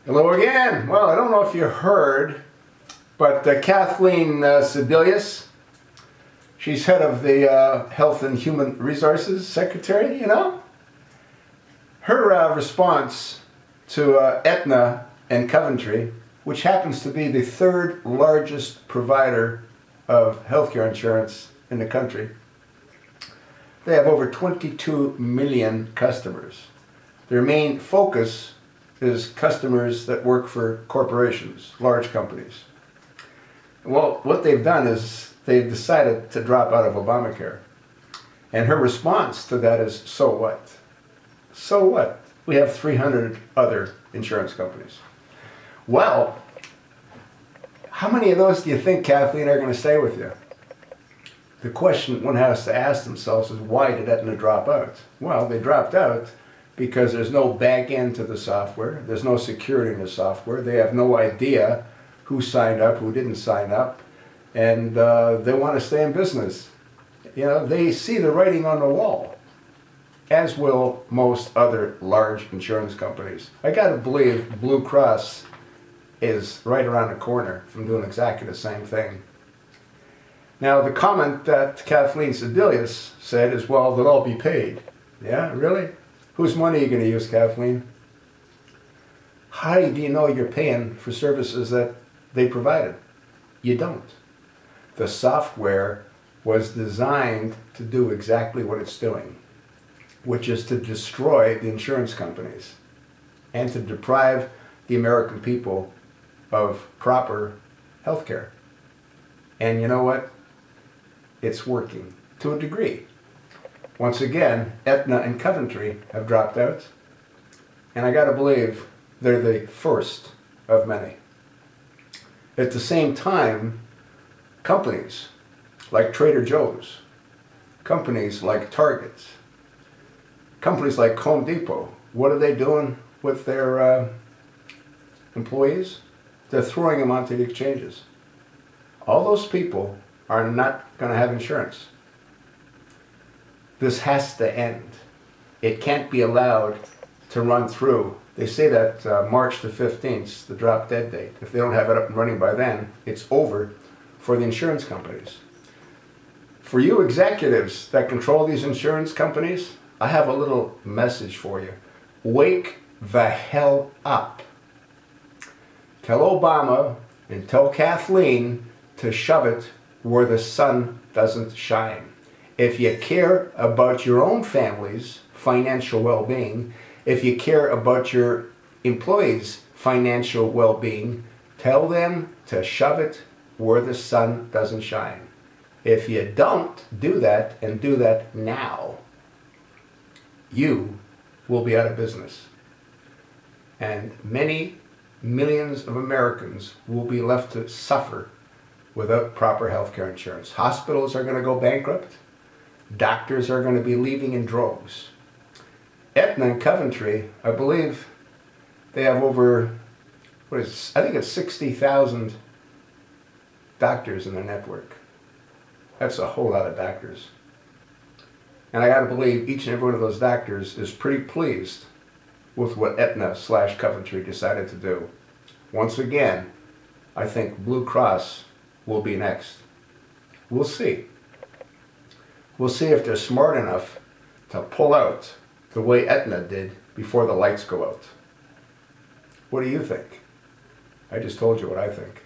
Hello again. Well, I don't know if you heard, but Kathleen Sibelius, she's head of the Health and Human Resources Secretary, you know? Her response to Aetna and Coventry, which happens to be the third largest provider of healthcare insurance in the country. They have over 22 million customers. Their main focus is customers that work for corporations, large companies. Well, what they've done is they've decided to drop out of Obamacare. And her response to that is, so what? So what? We have 300 other insurance companies. Well, how many of those do you think, Kathleen, are going to stay with you? The question one has to ask themselves is, why did Aetna drop out? Well, they dropped out because there's no back end to the software, there's no security in the software, they have no idea who signed up, who didn't sign up, and they want to stay in business. You know, they see the writing on the wall, as will most other large insurance companies. I gotta believe Blue Cross is right around the corner from doing exactly the same thing. Now, the comment that Kathleen Sibelius said is, well, they'll all be paid. Yeah, really? Whose money are you going to use, Kathleen? How do you know you're paying for services that they provided? You don't. The software was designed to do exactly what it's doing, which is to destroy the insurance companies and to deprive the American people of proper health care. And you know what? It's working to a degree. Once again, Aetna and Coventry have dropped out, and I gotta believe they're the first of many. At the same time, companies like Trader Joe's, companies like Target, companies like Home Depot, what are they doing with their employees? They're throwing them onto the exchanges. All those people are not going to have insurance. This has to end. It can't be allowed to run through. They say that March the 15th is the drop dead date. If they don't have it up and running by then, it's over for the insurance companies. For you executives that control these insurance companies, I have a little message for you. Wake the hell up. Tell Obama and tell Kathleen to shove it where the sun doesn't shine. If you care about your own family's financial well-being, if you care about your employees' financial well-being, tell them to shove it where the sun doesn't shine. If you don't do that, and do that now, you will be out of business. And many millions of Americans will be left to suffer without proper health care insurance. Hospitals are going to go bankrupt. Doctors are going to be leaving in droves. Aetna and Coventry, I believe they have over, I think it's 60,000 doctors in their network. That's a whole lot of doctors. And I gotta believe each and every one of those doctors is pretty pleased with what Aetna/Coventry decided to do. Once again, I think Blue Cross will be next. We'll see. We'll see if they're smart enough to pull out the way Aetna did before the lights go out. What do you think? I just told you what I think.